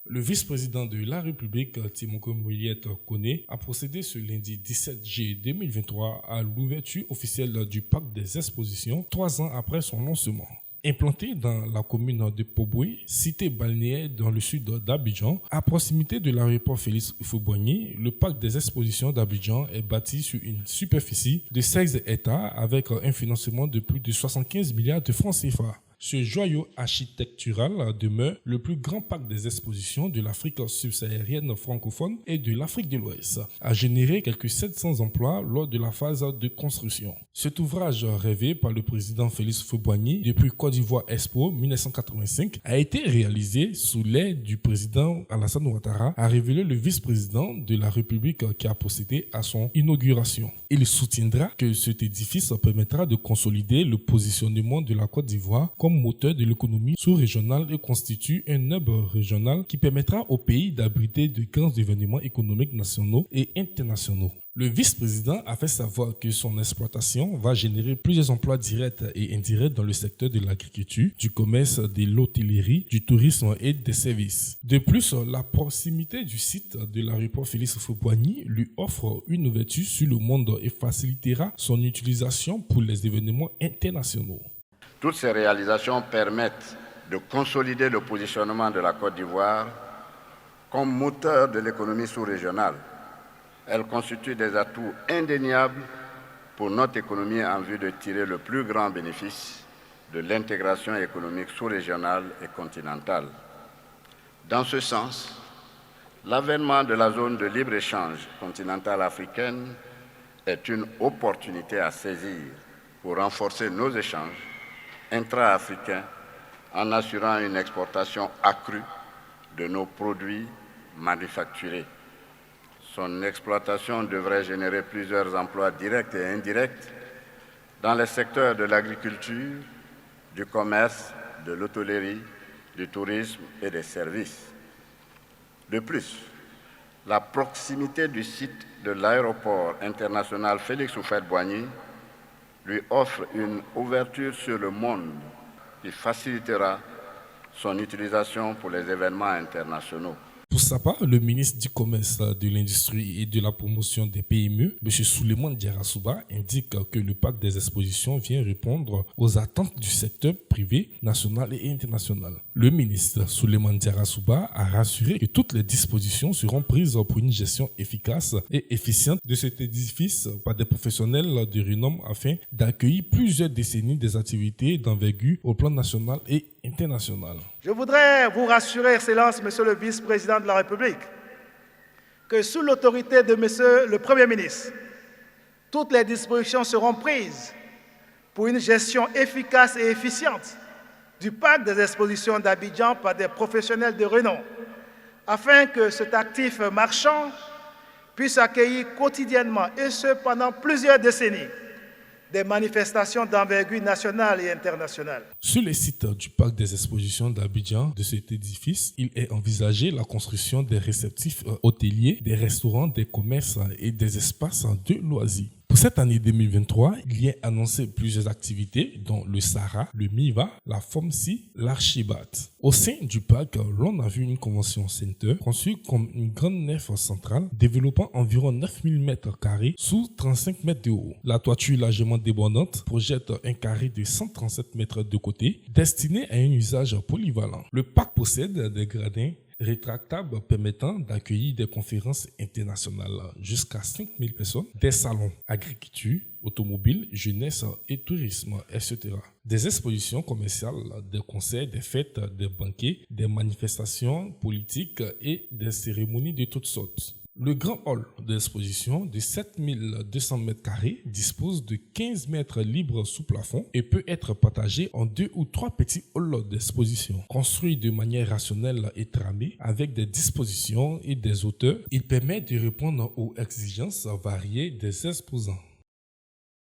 Le vice-président de la République, Timoko Mouyette Kone, a procédé ce lundi 17 juillet 2023 à l'ouverture officielle du parc des expositions, 3 ans après son lancement. Implanté dans la commune de Poboué, cité balnéaire dans le sud d'Abidjan, à proximité de l'aéroport Félix Houphouët-Boigny, le parc des expositions d'Abidjan est bâti sur une superficie de 16 hectares avec un financement de plus de 75 milliards de francs CFA. Ce joyau architectural demeure le plus grand parc des expositions de l'Afrique subsaharienne francophone et de l'Afrique de l'Ouest, a généré quelques 700 emplois lors de la phase de construction. Cet ouvrage rêvé par le président Félix Houphouët-Boigny depuis Côte d'Ivoire Expo 1985 a été réalisé sous l'aide du président Alassane Ouattara, a révélé le vice-président de la République qui a procédé à son inauguration. Il soutiendra que cet édifice permettra de consolider le positionnement de la Côte d'Ivoire comme moteur de l'économie sous-régionale et constitue un hub régional qui permettra au pays d'abriter de grands événements économiques nationaux et internationaux. Le vice-président a fait savoir que son exploitation va générer plusieurs emplois directs et indirects dans le secteur de l'agriculture, du commerce, de l'hôtellerie, du tourisme et des services. De plus, la proximité du site de l'aéroport Félix Houphouët-Boigny lui offre une ouverture sur le monde et facilitera son utilisation pour les événements internationaux. Toutes ces réalisations permettent de consolider le positionnement de la Côte d'Ivoire comme moteur de l'économie sous-régionale. Elles constituent des atouts indéniables pour notre économie en vue de tirer le plus grand bénéfice de l'intégration économique sous-régionale et continentale. Dans ce sens, l'avènement de la zone de libre-échange continentale africaine est une opportunité à saisir pour renforcer nos échanges intra-africains en assurant une exportation accrue de nos produits manufacturés. Son exploitation devrait générer plusieurs emplois directs et indirects dans les secteurs de l'agriculture, du commerce, de l'hôtellerie, du tourisme et des services. De plus, la proximité du site de l'aéroport international Félix Houphouët-Boigny lui offre une ouverture sur le monde qui facilitera son utilisation pour les événements internationaux. Pour sa part, le ministre du Commerce, de l'Industrie et de la Promotion des PME, M. Souleymane Diarra-Souba, indique que le parc des expositions vient répondre aux attentes du secteur privé, national et international. Le ministre Souleymane Diarra-Souba a rassuré que toutes les dispositions seront prises pour une gestion efficace et efficiente de cet édifice par des professionnels de renom afin d'accueillir plusieurs décennies des activités d'envergure au plan national et international. Je voudrais vous rassurer, Excellence, Monsieur le Vice-président de la République, que sous l'autorité de Monsieur le Premier ministre, toutes les dispositions seront prises pour une gestion efficace et efficiente du parc des expositions d'Abidjan par des professionnels de renom, afin que cet actif marchand puisse accueillir quotidiennement, et ce pendant plusieurs décennies, des manifestations d'envergure nationale et internationale. Sur le site du parc des expositions d'Abidjan, de cet édifice, il est envisagé la construction des réceptifs hôteliers, des restaurants, des commerces et des espaces de loisirs. Pour cette année 2023, il y a annoncé plusieurs activités dont le Sahara, le MIVA, la FOMSI, l'Archibat. Au sein du parc, l'on a vu une convention center conçue comme une grande nef centrale développant environ 9000 m² sous 35 mètres de haut. La toiture largement débordante projette un carré de 137 mètres de côté destiné à un usage polyvalent. Le parc possède des gradins rétractables permettant d'accueillir des conférences internationales jusqu'à 5000 personnes, des salons agriculture, automobile, jeunesse et tourisme, etc. Des expositions commerciales, des concerts, des fêtes, des banquets, des manifestations politiques et des cérémonies de toutes sortes. Le grand hall d'exposition de 7200 m² dispose de 15 mètres libres sous plafond et peut être partagé en 2 ou 3 petits halls d'exposition. Construit de manière rationnelle et tramée avec des dispositions et des hauteurs, il permet de répondre aux exigences variées des exposants.